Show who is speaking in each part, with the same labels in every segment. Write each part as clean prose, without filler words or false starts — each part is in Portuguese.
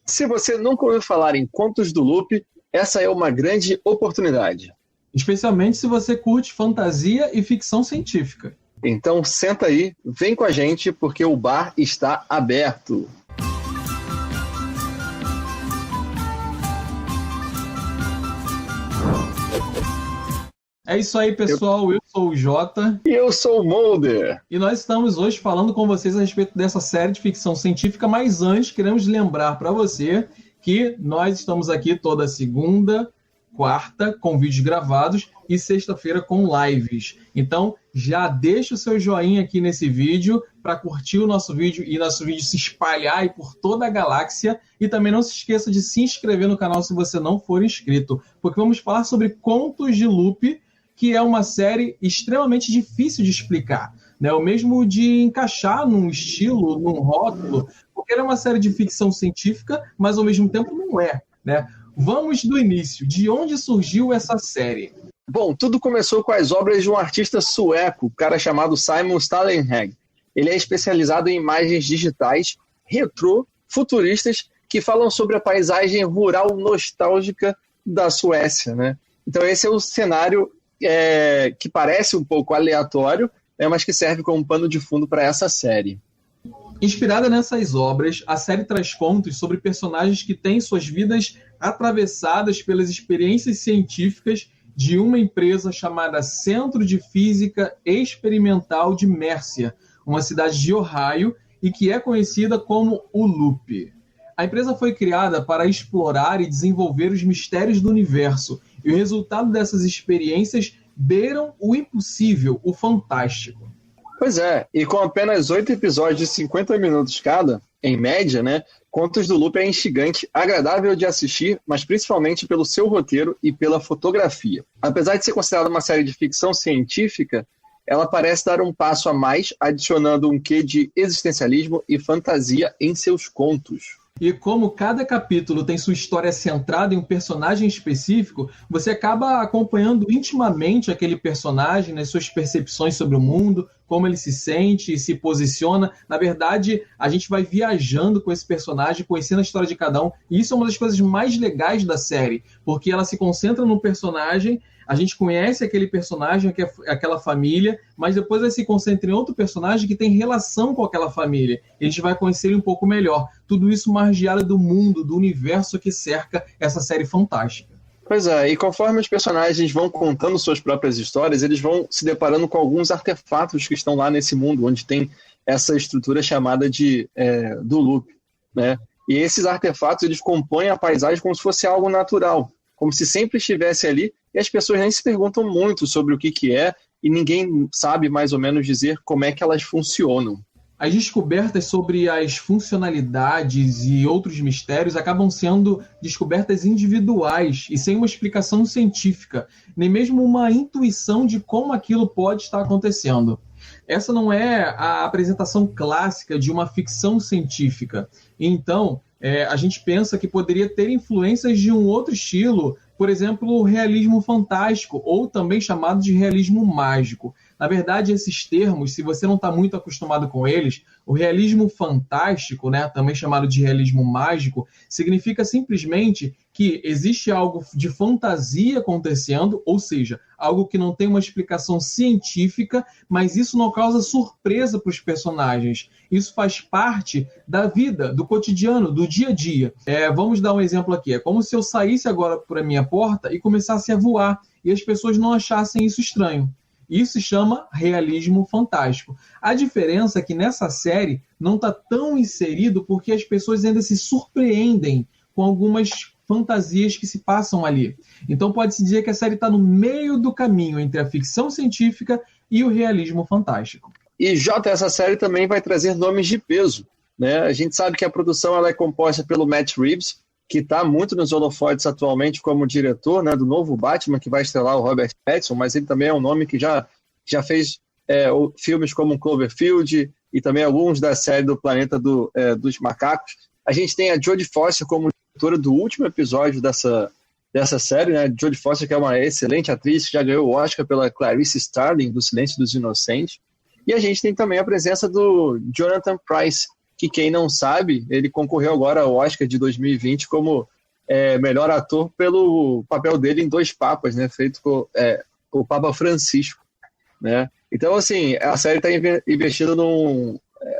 Speaker 1: Se você nunca ouviu falar em Contos do Loop, essa é uma grande oportunidade.
Speaker 2: Especialmente se você curte fantasia e ficção científica.
Speaker 1: Então senta aí, vem com a gente, porque o bar está aberto.
Speaker 2: É isso aí, pessoal. Eu sou o Jota.
Speaker 1: E eu sou o Mulder.
Speaker 2: E nós estamos hoje falando com vocês a respeito dessa série de ficção científica, mas antes queremos lembrar para você que nós estamos aqui toda segunda, quarta com vídeos gravados e sexta-feira com lives. Então já deixa o seu joinha aqui nesse vídeo para curtir o nosso vídeo e nosso vídeo se espalhar aí por toda a galáxia. E também não se esqueça de se inscrever no canal se você não for inscrito, porque vamos falar sobre Contos de Loop, que é uma série extremamente difícil de explicar, né? O mesmo de encaixar num estilo, num rótulo, porque ela é uma série de ficção científica, mas ao mesmo tempo não é, né? Vamos do início. De onde surgiu essa série?
Speaker 1: Bom, tudo começou com as obras de um artista sueco, um cara chamado Simon Stalenhag. Ele é especializado em imagens digitais, retrô, futuristas, que falam sobre a paisagem rural nostálgica da Suécia, né? Então esse é o cenário que parece um pouco aleatório, mas que serve como pano de fundo para essa série.
Speaker 2: Inspirada nessas obras, a série traz contos sobre personagens que têm suas vidas atravessadas pelas experiências científicas de uma empresa chamada Centro de Física Experimental de Mercer, uma cidade de Ohio, e que é conhecida como o Loop. A empresa foi criada para explorar e desenvolver os mistérios do universo, e o resultado dessas experiências beiram o impossível, o fantástico.
Speaker 1: Pois é, e com apenas 8 episódios de 50 minutos cada, em média, né, Contos do Loop é instigante, agradável de assistir, mas principalmente pelo seu roteiro e pela fotografia. Apesar de ser considerada uma série de ficção científica, ela parece dar um passo a mais, adicionando um quê de existencialismo e fantasia em seus contos.
Speaker 2: E como cada capítulo tem sua história centrada em um personagem específico, você acaba acompanhando intimamente aquele personagem, nas suas percepções sobre o mundo, como ele se sente e se posiciona. Na verdade, a gente vai viajando com esse personagem, conhecendo a história de cada um. E isso é uma das coisas mais legais da série, porque ela se concentra num personagem, a gente conhece aquele personagem, aquela família, mas depois ela se concentra em outro personagem que tem relação com aquela família. E a gente vai conhecer ele um pouco melhor. Tudo isso margeado do mundo, do universo que cerca essa série fantástica.
Speaker 1: Pois é, e conforme os personagens vão contando suas próprias histórias, eles vão se deparando com alguns artefatos que estão lá nesse mundo, onde tem essa estrutura chamada do loop, né? E esses artefatos, eles compõem a paisagem como se fosse algo natural, como se sempre estivesse ali, e as pessoas nem se perguntam muito sobre o que é, e ninguém sabe mais ou menos dizer como é que elas funcionam.
Speaker 2: As descobertas sobre as funcionalidades e outros mistérios acabam sendo descobertas individuais e sem uma explicação científica, nem mesmo uma intuição de como aquilo pode estar acontecendo. Essa não é a apresentação clássica de uma ficção científica. Então, a gente pensa que poderia ter influências de um outro estilo, por exemplo, o realismo fantástico, ou também chamado de realismo mágico. Na verdade, esses termos, se você não está muito acostumado com eles, o realismo fantástico, né, também chamado de realismo mágico, significa simplesmente que existe algo de fantasia acontecendo, ou seja, algo que não tem uma explicação científica, mas isso não causa surpresa para os personagens. Isso faz parte da vida, do cotidiano, do dia a dia. Vamos dar um exemplo aqui. É como se eu saísse agora para a minha porta e começasse a voar, e as pessoas não achassem isso estranho. Isso se chama realismo fantástico. A diferença é que nessa série não está tão inserido porque as pessoas ainda se surpreendem com algumas fantasias que se passam ali. Então pode-se dizer que a série está no meio do caminho entre a ficção científica e o realismo fantástico.
Speaker 1: E Jota, essa série também vai trazer nomes de peso, né? A gente sabe que a produção ela é composta pelo Matt Reeves, que está muito nos holofotes atualmente como diretor, né, do novo Batman, que vai estrelar o Robert Pattinson, mas ele também é um nome que já fez filmes como Cloverfield e também alguns da série do Planeta dos Macacos. A gente tem a Jodie Foster como diretora do último episódio dessa série, né? Jodie Foster, que é uma excelente atriz, que já ganhou o Oscar pela Clarice Starling, do Silêncio dos Inocentes. E a gente tem também a presença do Jonathan Pryce, que quem não sabe, ele concorreu agora ao Oscar de 2020 como melhor ator pelo papel dele em Dois Papas, né, feito com o Papa Francisco, né? Então, assim, a série está investindo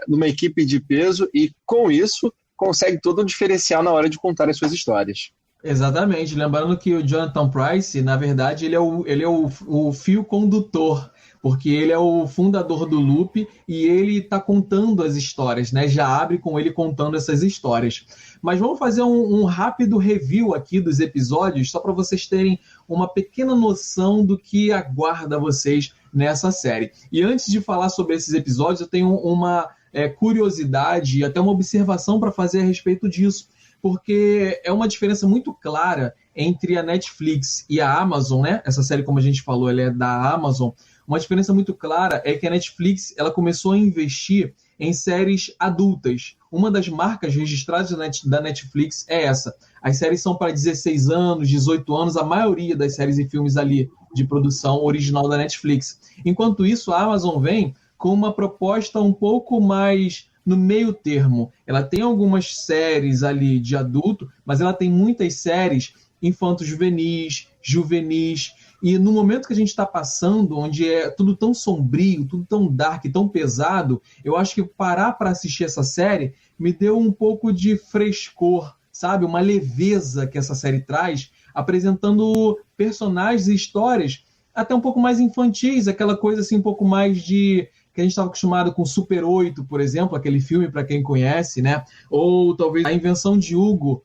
Speaker 1: numa equipe de peso e, com isso, consegue todo um diferencial na hora de contar as suas histórias.
Speaker 2: Exatamente. Lembrando que o Jonathan Pryce, na verdade, ele é o fio condutor, porque ele é o fundador do Loop e ele está contando as histórias, né? Já abre com ele contando essas histórias. Mas vamos fazer um rápido review aqui dos episódios, só para vocês terem uma pequena noção do que aguarda vocês nessa série. E antes de falar sobre esses episódios, eu tenho uma curiosidade e até uma observação para fazer a respeito disso, porque é uma diferença muito clara entre a Netflix e a Amazon, né? Essa série, como a gente falou, ela é da Amazon. Uma diferença muito clara é que a Netflix ela começou a investir em séries adultas. Uma das marcas registradas da Netflix é essa. As séries são para 16 anos, 18 anos, a maioria das séries e filmes ali de produção original da Netflix. Enquanto isso, a Amazon vem com uma proposta um pouco mais no meio termo. Ela tem algumas séries ali de adulto, mas ela tem muitas séries infanto-juvenis, juvenis. E no momento que a gente está passando, onde é tudo tão sombrio, tudo tão dark, tão pesado, eu acho que parar para assistir essa série me deu um pouco de frescor, sabe? Uma leveza que essa série traz, apresentando personagens e histórias até um pouco mais infantis, aquela coisa assim um pouco mais de que a gente estava acostumado com Super 8, por exemplo, aquele filme para quem conhece, né? Ou talvez A Invenção de Hugo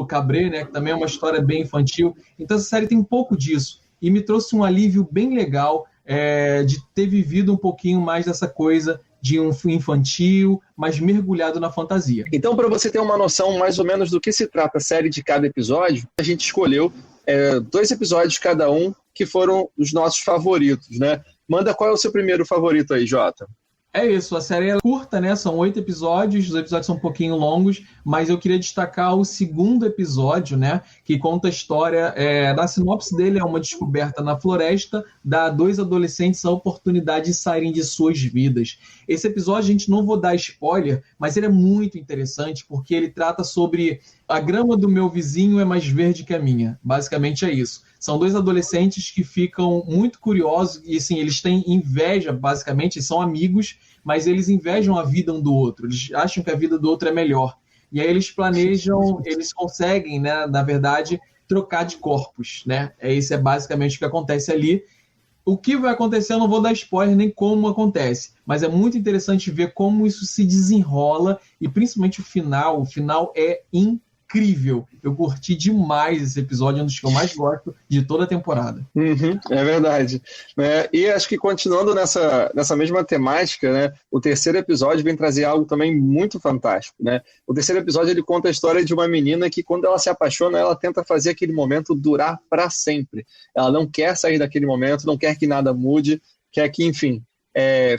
Speaker 2: Cabret, né? Que também é uma história bem infantil. Então essa série tem um pouco disso e me trouxe um alívio bem legal de ter vivido um pouquinho mais dessa coisa de um infantil, mas mergulhado na fantasia.
Speaker 1: Então, para você ter uma noção mais ou menos do que se trata a série de cada episódio, a gente escolheu 2 episódios cada um que foram os nossos favoritos, né? Manda qual é o seu primeiro favorito aí, Jota?
Speaker 2: É isso, a série é curta, né? São 8 episódios, os episódios são um pouquinho longos, mas eu queria destacar o segundo episódio, né? Que conta a história, da sinopse dele, é uma descoberta na floresta, dá 2 adolescentes a oportunidade de saírem de suas vidas. Esse episódio, a gente não vou dar spoiler, mas ele é muito interessante, porque ele trata sobre a grama do meu vizinho é mais verde que a minha. Basicamente é isso. São 2 adolescentes que ficam muito curiosos e, assim, eles têm inveja, basicamente, são amigos, mas eles invejam a vida um do outro. Eles acham que a vida do outro é melhor. E aí eles planejam, eles conseguem, né, na verdade, trocar de corpos, né? Isso é basicamente o que acontece ali. O que vai acontecer, eu não vou dar spoiler nem como acontece, mas é muito interessante ver como isso se desenrola e principalmente o final. O final é incrível. Eu curti demais esse episódio, é um dos que eu mais gosto de toda a temporada.
Speaker 1: É verdade. E acho que continuando nessa mesma temática, né, o terceiro episódio vem trazer algo também muito fantástico, né? O terceiro episódio ele conta a história de uma menina que, quando ela se apaixona, ela tenta fazer aquele momento durar para sempre. Ela não quer sair daquele momento, não quer que nada mude, quer que, enfim,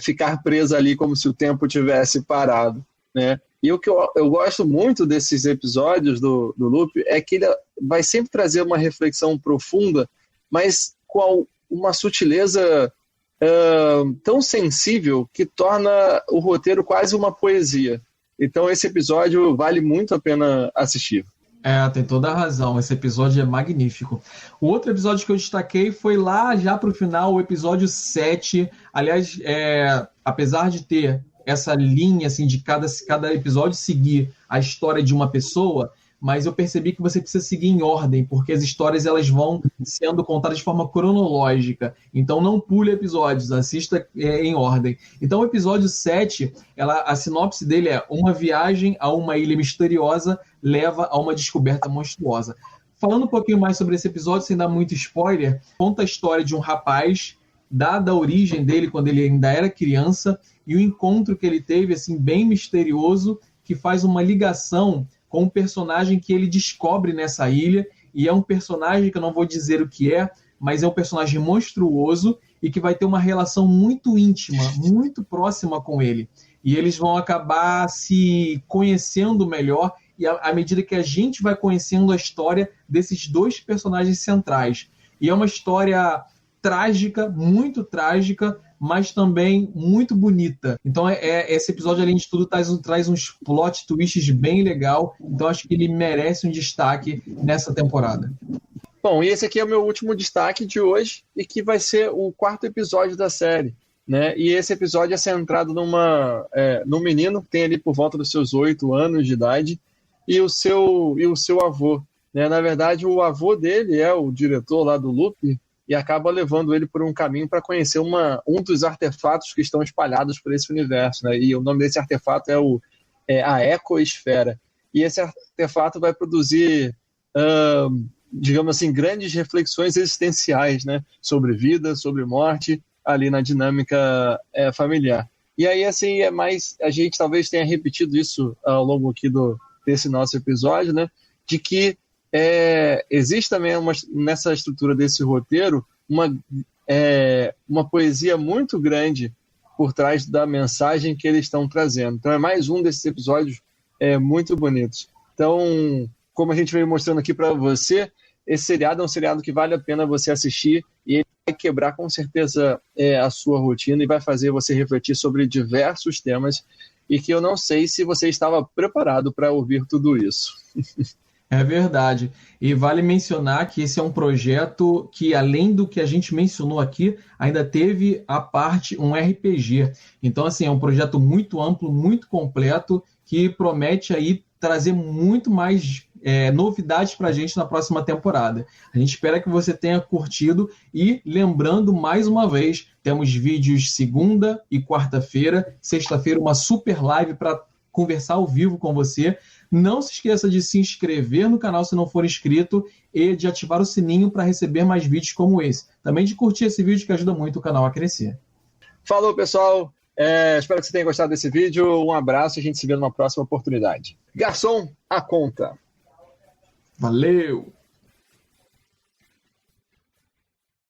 Speaker 1: ficar presa ali como se o tempo tivesse parado, né? E o que eu gosto muito desses episódios do Loop é que ele vai sempre trazer uma reflexão profunda, mas com uma sutileza tão sensível que torna o roteiro quase uma poesia. Então esse episódio vale muito a pena assistir.
Speaker 2: Tem toda a razão. Esse episódio é magnífico. O outro episódio que eu destaquei foi lá já para o final, o episódio 7. Aliás, apesar de ter essa linha assim, de cada episódio seguir a história de uma pessoa, mas eu percebi que você precisa seguir em ordem, porque as histórias elas vão sendo contadas de forma cronológica. Então não pule episódios, assista em ordem. Então o episódio 7, a sinopse dele é: uma viagem a uma ilha misteriosa leva a uma descoberta monstruosa. Falando um pouquinho mais sobre esse episódio, sem dar muito spoiler, conta a história de um rapaz, dada a origem dele quando ele ainda era criança, e o encontro que ele teve, assim, bem misterioso, que faz uma ligação com um personagem que ele descobre nessa ilha, e é um personagem que eu não vou dizer o que é, mas é um personagem monstruoso e que vai ter uma relação muito íntima, muito próxima com ele. E eles vão acabar se conhecendo melhor, e à medida que a gente vai conhecendo a história desses 2 personagens centrais. E é uma história trágica, muito trágica, mas também muito bonita. Então, esse episódio, além de tudo, traz uns plot twists bem legal. Então, acho que ele merece um destaque nessa temporada.
Speaker 1: Bom, e esse aqui é o meu último destaque de hoje, e que vai ser o 4º episódio da série, né? E esse episódio é centrado num menino que tem ali por volta dos seus 8 anos de idade, e o seu avô, né? Na verdade, o avô dele é o diretor lá do Loop, e acaba levando ele por um caminho para conhecer um dos artefatos que estão espalhados por esse universo, né? E o nome desse artefato é a Ecoesfera. E esse artefato vai produzir, digamos assim, grandes reflexões existenciais, né? Sobre vida, sobre morte, ali na dinâmica familiar. E aí, assim, a gente talvez tenha repetido isso ao longo aqui desse nosso episódio, né? De que existe também nessa estrutura desse roteiro uma poesia muito grande por trás da mensagem que eles estão trazendo. Então é mais um desses episódios muito bonitos. Então, como a gente veio mostrando aqui para você, esse seriado é um seriado que vale a pena você assistir, e ele vai quebrar com certeza a sua rotina e vai fazer você refletir sobre diversos temas, e que eu não sei se você estava preparado para ouvir tudo isso.
Speaker 2: É verdade. E vale mencionar que esse é um projeto que, além do que a gente mencionou aqui, ainda teve a parte, um RPG. Então, assim, é um projeto muito amplo, muito completo, que promete aí trazer muito mais novidades para a gente na próxima temporada. A gente espera que você tenha curtido, e lembrando mais uma vez, temos vídeos segunda e quarta-feira, sexta-feira uma super live para conversar ao vivo com você. Não se esqueça de se inscrever no canal se não for inscrito, e de ativar o sininho para receber mais vídeos como esse. Também de curtir esse vídeo, que ajuda muito o canal a crescer.
Speaker 1: Falou, pessoal! Espero que você tenha gostado desse vídeo. Um abraço e a gente se vê numa próxima oportunidade. Garçom, a conta!
Speaker 2: Valeu!